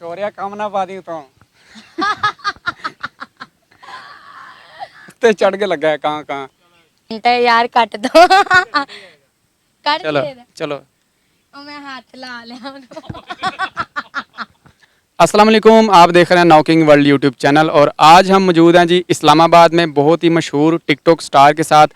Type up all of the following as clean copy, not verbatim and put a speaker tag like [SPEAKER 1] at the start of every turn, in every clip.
[SPEAKER 1] शौर्या कम ना पा दी तो उत्ते चढ़ के लगा है कहाँ कहाँ।
[SPEAKER 2] घंटा यार काट दो काट
[SPEAKER 1] चलो
[SPEAKER 2] दे
[SPEAKER 1] चलो।
[SPEAKER 2] मैं हाथ ला लिया
[SPEAKER 1] अस्सलाम वालेकुम, आप देख रहे हैं नॉकिंग वर्ल्ड यूट्यूब चैनल और आज हम मौजूद हैं जी इस्लामाबाद में बहुत ही मशहूर टिकटॉक स्टार के साथ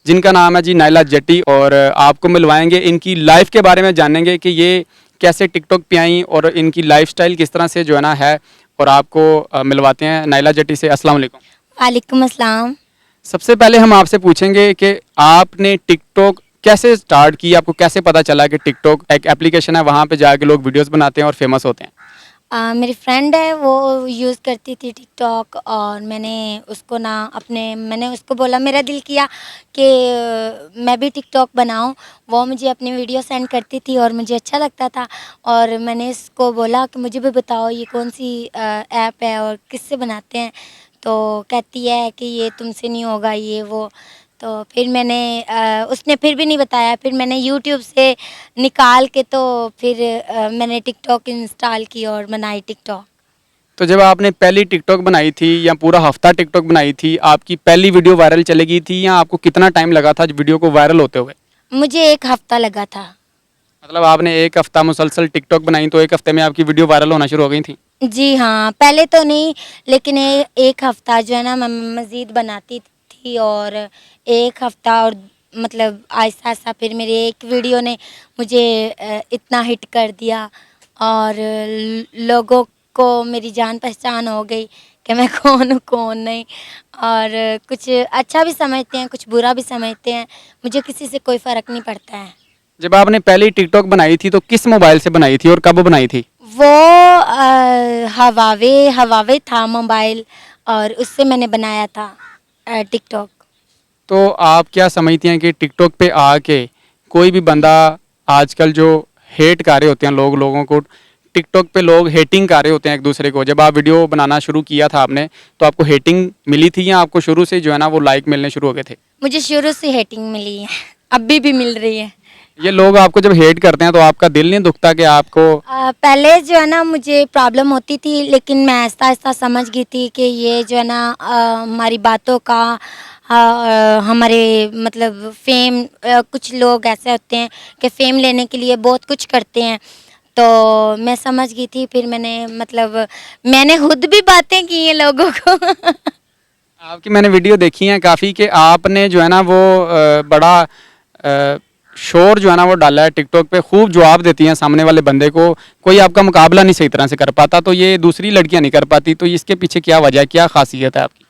[SPEAKER 1] जिनका नाम है जी नायला जट्टी। और आपको मिलवाएंगे, इनकी लाइफ के बारे में जानेंगे कि ये कैसे टिकटॉक पे आई और इनकी लाइफस्टाइल किस तरह से जो है और आपको मिलवाते हैं नायला जट्टी से। अस्सलाम वालेकुम।
[SPEAKER 2] वालेकुम अस्सलाम।
[SPEAKER 1] सबसे पहले हम आपसे पूछेंगे कि आपने टिकटॉक कैसे स्टार्ट की, आपको कैसे पता चला कि टिकटॉक एक एप्लीकेशन है, वहाँ पे जाके लोग वीडियोस बनाते हैं और फेमस होते हैं।
[SPEAKER 2] मेरी फ्रेंड है वो यूज़ करती थी टिकटॉक और मैंने उसको बोला, मेरा दिल किया कि मैं भी टिकटॉक बनाऊं। वो मुझे अपनी वीडियो सेंड करती थी और मुझे अच्छा लगता था और मैंने इसको बोला कि मुझे भी बताओ ये कौन सी ऐप है और किससे बनाते हैं। तो कहती है कि ये तुमसे नहीं होगा ये वो। तो फिर उसने फिर भी नहीं बताया, फिर मैंने यूट्यूब से निकाल के तो फिर मैंने टिकटॉक इंस्टॉल की और बनाई टिकटॉक।
[SPEAKER 1] तो जब आपने पहली टिकटॉक बनाई थी या पूरा हफ्ता टिकटॉक बनाई थी, आपकी पहली वीडियो वायरल चली गई थी या आपको कितना टाइम लगा था वीडियो को वायरल होते हुए?
[SPEAKER 2] मुझे 1 हफ्ता लगा था।
[SPEAKER 1] मतलब आपने एक हफ्ता मुसलसल टिकटॉक बनाई तो एक हफ्ते में आपकी वीडियो वायरल होना शुरू हो गई थी?
[SPEAKER 2] जी हाँ, पहले तो नहीं, लेकिन 1 हफ्ता जो है ना मैं मज़ीद बनाती थी और 1 हफ्ता और मतलब आहिस्ता-आहिस्ता फिर मेरी एक वीडियो ने मुझे इतना हिट कर दिया और लोगों को मेरी जान पहचान हो गई कि मैं कौन हूँ कौन नहीं। और कुछ अच्छा भी समझते हैं, कुछ बुरा भी समझते हैं, मुझे किसी से कोई फ़र्क नहीं पड़ता है।
[SPEAKER 1] जब आपने पहली टिकटॉक बनाई थी तो किस मोबाइल से बनाई थी और कब बनाई थी?
[SPEAKER 2] वो हवावे था मोबाइल और उससे मैंने बनाया था टिकटॉक।
[SPEAKER 1] तो आप क्या समझती हैं कि टिकटॉक पे आके कोई भी बंदा आजकल जो हेट कर रहे होते हैं लोगों को, टिकटॉक पे लोग हेटिंग कर रहे होते हैं एक दूसरे को, जब आप वीडियो बनाना शुरू किया था आपने तो आपको हेटिंग मिली थी या आपको शुरू से जो है ना वो लाइक मिलने शुरू हो गए थे?
[SPEAKER 2] मुझे शुरू से हेटिंग मिली है, अभी भी मिल रही है।
[SPEAKER 1] ये लोग आपको जब हेट करते हैं तो आपका दिल नहीं दुखता कि आपको?
[SPEAKER 2] पहले जो है ना मुझे प्रॉब्लम होती थी, लेकिन मैं आहिस्ता-आहिस्ता समझ गई थी कि ये जो है ना हमारी बातों का हमारे मतलब फेम, कुछ लोग ऐसे होते हैं कि फ़ेम लेने के लिए बहुत कुछ करते हैं। तो मैं समझ गई थी, फिर मैंने खुद भी बातें की हैं लोगों को
[SPEAKER 1] आपकी मैंने वीडियो देखी है काफ़ी कि आपने जो है ना वो बड़ा शोर जो है ना वो डाला है टिकटॉक पे, खूब जवाब देती हैं सामने वाले बंदे को, कोई आपका मुकाबला नहीं सही तरह से कर पाता, तो ये दूसरी लड़कियां नहीं कर पाती, तो इसके पीछे क्या वजह है, क्या खासियत है आपकी?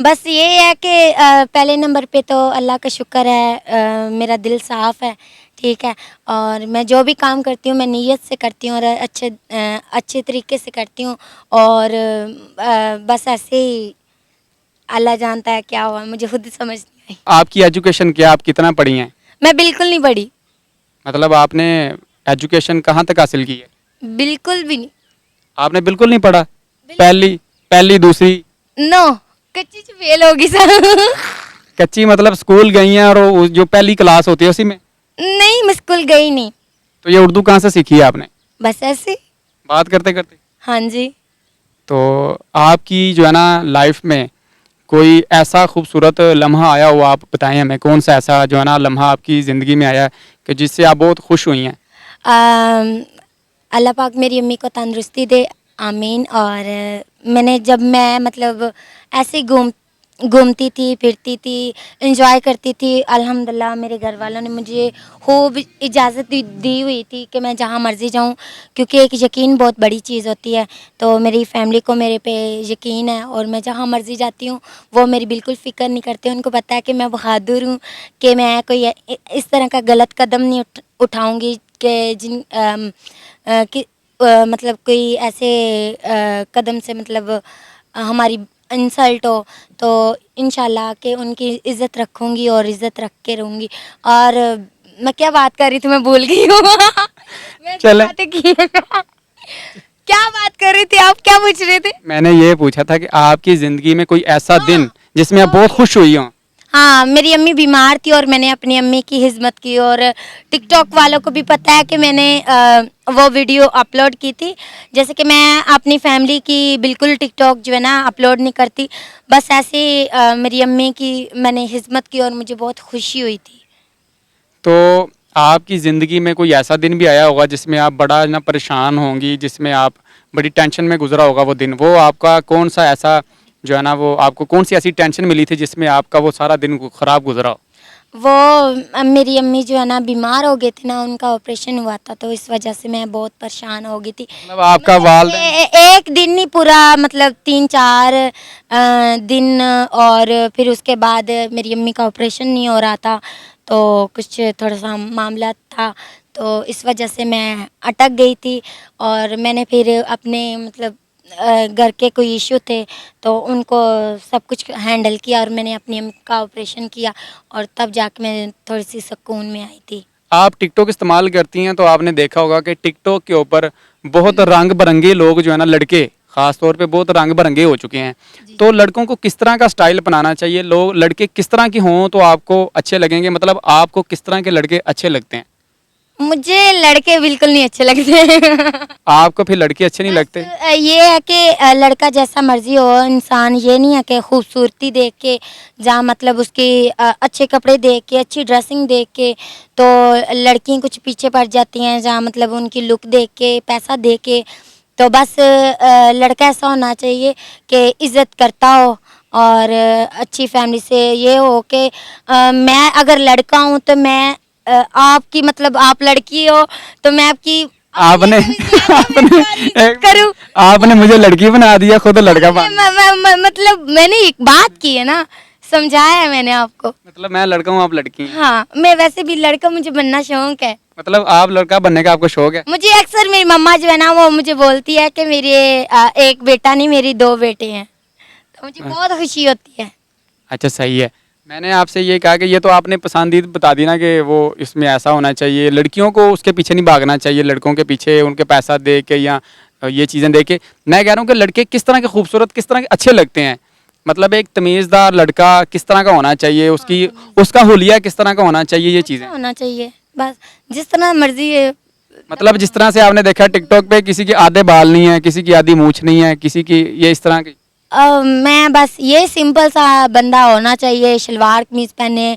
[SPEAKER 2] बस ये है कि पहले नंबर पे तो अल्लाह का शुक्र है, मेरा दिल साफ़ है, ठीक है। और मैं जो भी काम करती हूँ मैं नीयत से करती हूँ और अच्छे तरीके से करती हूँ और बस ऐसे ही अल्लाह जानता है क्या हुआ, मुझे खुद ही समझ नहीं आई।
[SPEAKER 1] आपकी एजुकेशन क्या, आप कितना पढ़ी हैं?
[SPEAKER 2] मैं बिल्कुल नहीं पढ़ी,
[SPEAKER 1] मतलब आपने एजुकेशन कहाँ तक हासिल की है?
[SPEAKER 2] बिल्कुल भी नहीं।
[SPEAKER 1] आपने बिल्कुल नहीं पढ़ा? पहली पहली दूसरी?
[SPEAKER 2] नो, कच्ची च फेल होगी सर
[SPEAKER 1] कच्ची मतलब स्कूल गई हैं और जो पहली क्लास होती है उसी में?
[SPEAKER 2] नहीं, मैं स्कूल गई नहीं,
[SPEAKER 1] तो ये उर्दू कहाँ से सीखी है आपने?
[SPEAKER 2] बस ऐसे।
[SPEAKER 1] बात करते करते?
[SPEAKER 2] हाँ जी।
[SPEAKER 1] तो आपकी जो है ना लाइफ में कोई ऐसा खूबसूरत लम्हा आया हो, आप बताएं हमें, कौन सा ऐसा जो है ना लम्हा आपकी ज़िंदगी में आया कि जिससे आप बहुत खुश हुई हैं?
[SPEAKER 2] अल्लाह पाक मेरी अम्मी को तंदुरुस्ती दे, आमीन। और जब मैं मतलब ऐसे ही घूमती थी फिरती थी, एंजॉय करती थी, अल्हम्दुलिल्लाह मेरे घर वालों ने मुझे खूब इजाज़त दी हुई थी कि मैं जहाँ मर्ज़ी जाऊँ, क्योंकि एक यकीन बहुत बड़ी चीज़ होती है। तो मेरी फैमिली को मेरे पे यकीन है और मैं जहाँ मर्ज़ी जाती हूँ वो मेरी बिल्कुल फ़िक्र नहीं करते। उनको पता है कि मैं बहादुर हूँ, कि मैं कोई इस तरह का गलत कदम नहीं उठाऊँगी कि मतलब कोई ऐसे कदम से हमारी इंसल्ट हो। तो इंशाल्लाह कि उनकी इज़्ज़त रखूँगी और इज़्ज़त रख के रहूँगी। और मैं क्या बात कर रही थी, मैं भूल गई हूँ मैं क्या
[SPEAKER 1] चले
[SPEAKER 2] बातें की हैं? क्या बात कर रही थी आप, क्या पूछ रहे थे?
[SPEAKER 1] मैंने ये पूछा था कि आपकी ज़िंदगी में कोई ऐसा दिन
[SPEAKER 2] हाँ,
[SPEAKER 1] जिसमें आप बहुत खुश हुई हों?
[SPEAKER 2] हाँ, मेरी अम्मी बीमार थी और मैंने अपनी अम्मी की खिदमत की, और टिकटॉक वालों को भी पता है कि मैंने वो वीडियो अपलोड की थी। जैसे कि मैं अपनी फैमिली की बिल्कुल टिकटॉक जो है ना अपलोड नहीं करती, बस ऐसे ही मेरी अम्मी की मैंने खिदमत की और मुझे बहुत खुशी हुई थी।
[SPEAKER 1] तो आपकी ज़िंदगी में कोई ऐसा दिन भी आया होगा जिसमें आप बड़ा ना परेशान होंगी, जिसमें आप बड़ी टेंशन में गुजरा होगा वो दिन, वो आपका कौन सा ऐसा जो है ना, वो आपको कौन सी ऐसी टेंशन मिली थी जिसमें आपका वो सारा दिन खराब गुजरा हो?
[SPEAKER 2] वो मेरी अम्मी जो है ना बीमार हो गए थे ना, उनका ऑपरेशन हुआ था, तो इस वजह से मैं बहुत परेशान हो गई थी।
[SPEAKER 1] मतलब आपका
[SPEAKER 2] मतलब
[SPEAKER 1] वालदेन
[SPEAKER 2] एक दिन नहीं, पूरा मतलब 3-4 दिन, और फिर उसके बाद मेरी अम्मी का ऑपरेशन नहीं हो रहा था, तो कुछ थोड़ा सा मामला था, तो इस वजह से मैं अटक गई थी। और मैंने फिर अपने मतलब घर के कोई इश्यू थे, तो उनको सब कुछ हैंडल किया और मैंने अपनी अम्मी का ऑपरेशन किया, और तब जाके मैं थोड़ी सी सुकून में आई थी।
[SPEAKER 1] आप टिकटॉक इस्तेमाल करती हैं तो आपने देखा होगा कि टिकटॉक के ऊपर बहुत रंग बिरंगे लोग जो है ना, लड़के खास तौर पे बहुत रंग बिरंगे हो चुके हैं। तो लड़कों को किस तरह का स्टाइल अपनाना चाहिए, लोग लड़के किस तरह के हों तो आपको अच्छे लगेंगे, मतलब आपको किस तरह के लड़के अच्छे लगते हैं?
[SPEAKER 2] मुझे लड़के बिल्कुल नहीं अच्छे लगते।
[SPEAKER 1] आपको फिर लड़के अच्छे नहीं
[SPEAKER 2] बस
[SPEAKER 1] लगते?
[SPEAKER 2] ये है कि लड़का जैसा मर्जी हो, इंसान ये नहीं है कि खूबसूरती देख के, जहाँ मतलब उसके अच्छे कपड़े देख के, अच्छी ड्रेसिंग देख के तो लड़कियां कुछ पीछे पड़ जाती हैं, जहाँ मतलब उनकी लुक देख के, पैसा देख के। तो बस लड़का ऐसा होना चाहिए कि इज़्ज़त करता हो, और अच्छी फैमिली से ये हो कि मैं अगर लड़का हूँ तो मैं आपकी मतलब आप लड़की हो तो मैं आपकी
[SPEAKER 1] आपने आपने
[SPEAKER 2] करूँ।
[SPEAKER 1] आपने मुझे लड़की बना दिया, खुद लड़का बन।
[SPEAKER 2] मतलब मैंने एक बात की है ना, समझाया है मैंने आपको।
[SPEAKER 1] मतलब मैं लड़का हूँ, आप लड़की हैं।
[SPEAKER 2] हाँ, मैं वैसे भी लड़का, मुझे बनना शौक है।
[SPEAKER 1] मतलब आप लड़का बनने का आपको शौक है?
[SPEAKER 2] मुझे अक्सर मेरी मम्मा जो है ना वो मुझे बोलती है कि मेरे एक बेटा नहीं, मेरी 2 बेटे हैं, तो मुझे बहुत खुशी होती है।
[SPEAKER 1] अच्छा, सही है। मैंने आपसे ये कहा कि ये तो आपने पसंदीदा बता दी ना कि वो इसमें ऐसा होना चाहिए, लड़कियों को उसके पीछे नहीं भागना चाहिए, लड़कों के पीछे उनके पैसा दे के या ये चीज़ें दे के। मैं कह रहा हूँ कि लड़के किस तरह के खूबसूरत, किस तरह के अच्छे लगते हैं, मतलब एक तमीज़दार लड़का किस तरह का होना चाहिए, उसकी उसका हुलिया किस तरह का होना चाहिए, ये चीज़ें।
[SPEAKER 2] अच्छा होना चाहिए, बस जिस तरह मर्जी है।
[SPEAKER 1] मतलब जिस तरह से आपने देखा टिकटॉक पे, किसी के आधे बाल नहीं है, किसी की आधी मूछ नहीं है, किसी की ये इस तरह की।
[SPEAKER 2] मैं बस ये सिंपल सा बंदा होना चाहिए, शलवार कमीज पहने,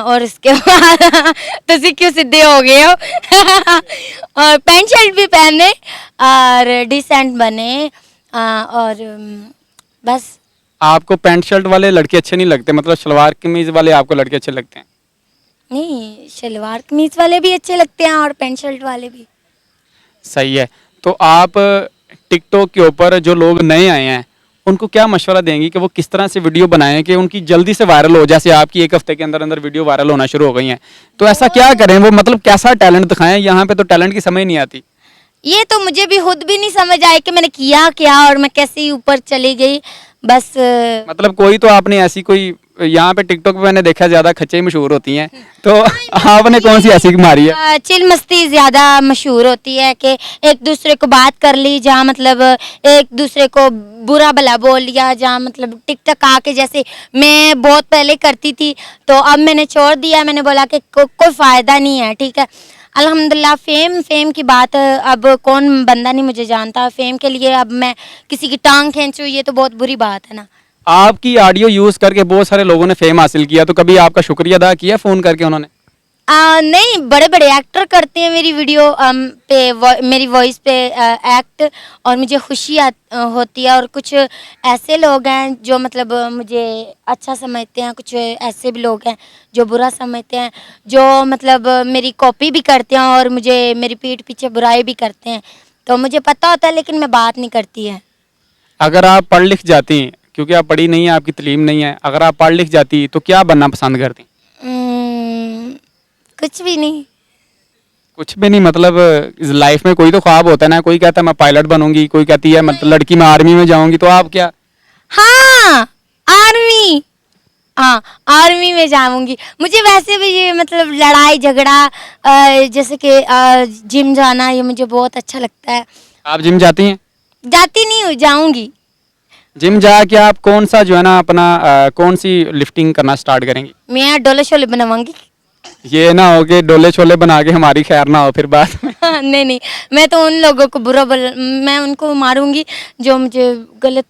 [SPEAKER 2] और उसके बाद तुसी क्यों सीधे हो गए हो और पैंट शर्ट भी पहने और डिसेंट बने, और बस।
[SPEAKER 1] आपको पैंट शर्ट वाले लड़के अच्छे नहीं लगते, मतलब शलवार कमीज वाले आपको लड़के अच्छे लगते हैं?
[SPEAKER 2] नहीं, शलवार कमीज वाले भी अच्छे लगते हैं और पैंट शर्ट वाले भी।
[SPEAKER 1] सही है। तो आप टिकटॉक के ऊपर जो लोग नए आए हैं उनको क्या मशवरा देंगी कि वो किस तरह से वीडियो बनाएं कि उनकी जल्दी से वायरल हो, जैसे आपकी 1 हफ्ते के अंदर अंदर वीडियो वायरल होना शुरू हो गई हैं, तो ऐसा क्या करें, वो मतलब कैसा टैलेंट दिखाएं? यहाँ पे तो टैलेंट की समझ नहीं आती।
[SPEAKER 2] ये तो मुझे भी खुद भी नहीं समझ आया कि मैंने किया क्या और मैं कैसे ऊपर चली गई, बस।
[SPEAKER 1] मतलब कोई तो आपने ऐसी कोई, यहाँ पे टिकटॉक पे मैंने देखा ज्यादा खच्चे मशहूर होती हैं, तो आपने कौन सी ऐसी मारी है?
[SPEAKER 2] चिल मस्ती ज़्यादा मशहूर होती है कि एक दूसरे को बात कर ली, जहाँ मतलब एक दूसरे को बुरा भला बोल लिया, जहाँ मतलब टिकटॉक आके जैसे मैं बहुत पहले करती थी, तो अब मैंने छोड़ दिया। मैंने बोला कि कोई फ़ायदा नहीं है, ठीक है। अल्हम्दुलिल्लाह, फेम की बात, अब कौन बंदा नहीं मुझे जानता, फेम के लिए अब मैं किसी की टांग खींचूँ, ये तो बहुत बुरी बात है ना।
[SPEAKER 1] आपकी ऑडियो यूज करके बहुत सारे लोगों ने फेम हासिल किया, तो कभी आपका शुक्रिया अदा किया फोन करके उन्होंने?
[SPEAKER 2] नहीं, बड़े बड़े एक्टर करते हैं मेरी वीडियो मेरी वॉइस पे एक्ट, और मुझे खुशी होती है। और कुछ ऐसे लोग हैं जो मतलब मुझे अच्छा समझते हैं, कुछ ऐसे भी लोग हैं जो बुरा समझते हैं, जो मतलब मेरी कॉपी भी करते हैं और मुझे मेरी पीठ पीछे बुराई भी करते हैं, तो मुझे पता होता है लेकिन मैं बात नहीं करती है।
[SPEAKER 1] अगर आप पढ़ लिख जाती, क्योंकि आप पढ़ी नहीं है, आपकी तलीम नहीं है, अगर आप पढ़ लिख जाती तो क्या बनना पसंद करती?
[SPEAKER 2] कुछ भी नहीं।
[SPEAKER 1] कुछ भी नहीं, मतलब लाइफ में कोई तो ख्वाब होता है ना, कोई कहता है मैं पायलट बनूंगी, कोई कहती है मतलब लड़की मैं आर्मी में जाऊंगी, तो आप क्या?
[SPEAKER 2] हाँ, आर्मी। हाँ, आर्मी में जाऊंगी। मुझे वैसे भी ये मतलब लड़ाई झगड़ा, जैसे कि जिम जाना, ये मुझे बहुत अच्छा लगता है।
[SPEAKER 1] आप जिम जाती हैं?
[SPEAKER 2] जाती नहीं हूँ, जाऊंगी।
[SPEAKER 1] जिम जाके आप कौन सा जो है ना अपना कौन सी लिफ्टिंग करना स्टार्ट करेंगे?
[SPEAKER 2] मैं डोले शोले बनाऊंगी।
[SPEAKER 1] ये ना हो कि डोले छोले बना के हमारी खैर ना हो फिर बाद में।
[SPEAKER 2] नहीं नहीं, मैं तो उन लोगों को मैं उनको मारूंगी जो मुझे गलत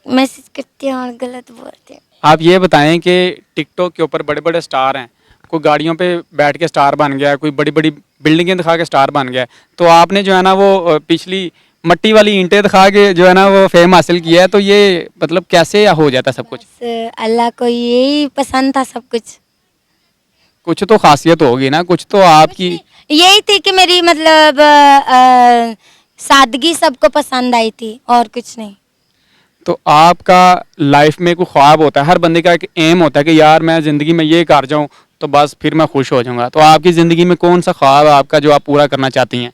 [SPEAKER 2] मैसेज करते हैं और गलत बोलते हैं।
[SPEAKER 1] आप ये बताएं कि टिकटॉक के ऊपर बड़े बड़े स्टार हैं, कोई गाड़ियों पे बैठ के स्टार बन गया है, कोई बड़ी बड़ी बिल्डिंगें दिखा के स्टार बन गया है, तो आपने जो है ना वो पिछली मट्टी वाली ईंटें दिखा के जो है ना वो फेम हासिल किया है, तो ये मतलब कैसे हो जाता सब कुछ?
[SPEAKER 2] बस अल्लाह को यही पसंद था सब कुछ।
[SPEAKER 1] कुछ तो खासियत होगी ना, कुछ तो आपकी।
[SPEAKER 2] यही थी कि मेरी मतलब सादगी सबको पसंद आई थी और कुछ नहीं।
[SPEAKER 1] तो आपका लाइफ में कोई ख्वाब होता है, हर बंदे का एक एम होता है कि यार मैं ज़िंदगी में ये कर जाऊं तो बस फिर मैं खुश हो जाऊंगा, तो आपकी ज़िंदगी में कौन सा ख्वाब है आपका जो आप पूरा करना चाहती हैं?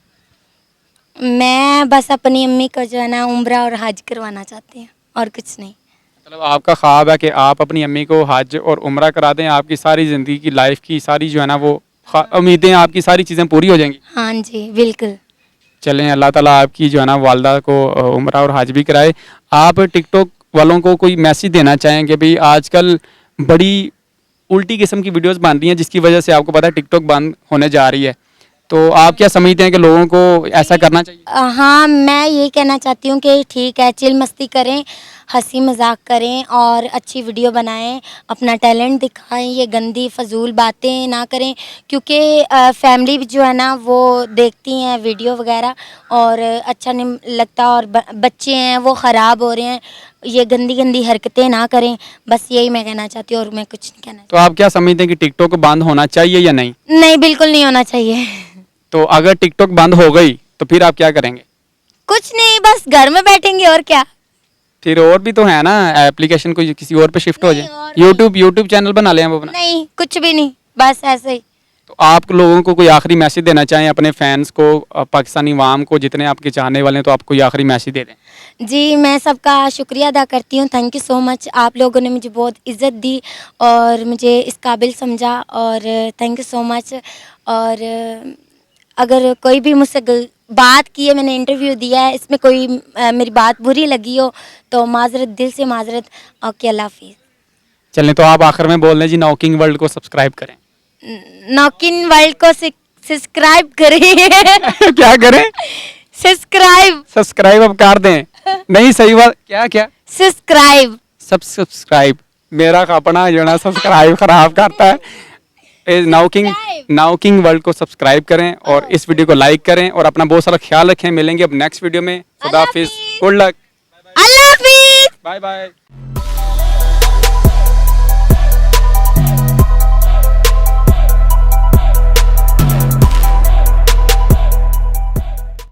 [SPEAKER 2] मैं बस अपनी अम्मी को जो है ना उम्रा और हज करवाना चाहती हूँ और कुछ नहीं।
[SPEAKER 1] मतलब आपका ख्वाब है कि आप अपनी अम्मी को हज और उम्रा करा दें, आपकी सारी ज़िंदगी की लाइफ की सारी जो है ना वो उम्मीदें, आपकी सारी चीज़ें पूरी हो जाएंगी।
[SPEAKER 2] हाँ जी बिल्कुल।
[SPEAKER 1] चलें, अल्लाह ताला आपकी जो है ना वालदा को उम्रा और हज भी कराए। आप टिकटॉक वालों को कोई मैसेज देना चाहेंगे? भाई आजकल बड़ी उल्टी किस्म की वीडियोस बन रही हैं जिसकी वजह से आपको पता है टिकटॉक बंद होने जा रही है, तो आप क्या समझते हैं कि लोगों को ऐसा करना चाहिए?
[SPEAKER 2] हाँ, मैं यही कहना चाहती हूँ कि ठीक है, चिल मस्ती करें, हंसी मजाक करें और अच्छी वीडियो बनाएं, अपना टैलेंट दिखाएं, ये गंदी फजूल बातें ना करें, क्योंकि फैमिली भी जो है ना वो देखती हैं वीडियो वगैरह और अच्छा नहीं लगता, और बच्चे हैं वो ख़राब हो रहे हैं, ये गंदी गंदी हरकतें ना करें। बस यही मैं कहना चाहती हूँ और मैं कुछ नहीं कहना
[SPEAKER 1] तो आप क्या समझते हैं कि टिकटॉक बंद होना चाहिए या नहीं?
[SPEAKER 2] नहीं, बिल्कुल नहीं होना चाहिए।
[SPEAKER 1] तो अगर टिकटॉक बंद हो गई तो फिर आप क्या करेंगे?
[SPEAKER 2] कुछ नहीं, बस घर में बैठेंगे और क्या।
[SPEAKER 1] फिर और भी तो है ना एप्लीकेशन, कोई किसी और पे शिफ्ट हो
[SPEAKER 2] नहीं,
[SPEAKER 1] जाए,
[SPEAKER 2] और नहीं।
[SPEAKER 1] यूट्यूब चैनल बना लें हम अपना।
[SPEAKER 2] नहीं, कुछ भी नहीं, बस ऐसे ही।
[SPEAKER 1] तो आप लोगों को कोई आखिरी मैसेज देना चाहें अपने फैंस को, पाकिस्तानी वाम को, जितने आपके चाहने वाले हैं, तो आप कोई आखिरी मैसेज दे दें।
[SPEAKER 2] जी, मैं सबका शुक्रिया अदा करती हूँ, थैंक यू सो मच। आप लोगों ने मुझे बहुत इज़्ज़त दी और मुझे इस काबिल समझा और थैंक यू सो मच। और अगर कोई भी मुझसे बात की है, मैंने इंटरव्यू दिया है, इसमें कोई मेरी बात बुरी लगी हो तो माज़रत, दिल से माज़रत। ओके, अल्लाह हाफिज़।
[SPEAKER 1] चलें, तो आप आखिर में बोल दें जी, नॉकिंग वर्ल्ड को सब्सक्राइब करें।
[SPEAKER 2] नॉकिन वर्ल्ड को सब्सक्राइब करें।
[SPEAKER 1] क्या करें? सब्सक्राइब अब कर दें। नहीं, सही बात क्या क्या?
[SPEAKER 2] सब्सक्राइब।
[SPEAKER 1] सब्सक्राइब मेरा अपना जो है ना सब्सक्राइब खराब करता है। नाउकिंग वर्ल्ड को सब्सक्राइब करें और इस वीडियो को लाइक करें और अपना बहुत सारा ख्याल रखें। मिलेंगे अब नेक्स्ट वीडियो में। खुदा हाफिज, गुड लक,
[SPEAKER 2] अल्लाह हाफिज़।
[SPEAKER 1] Bye bye.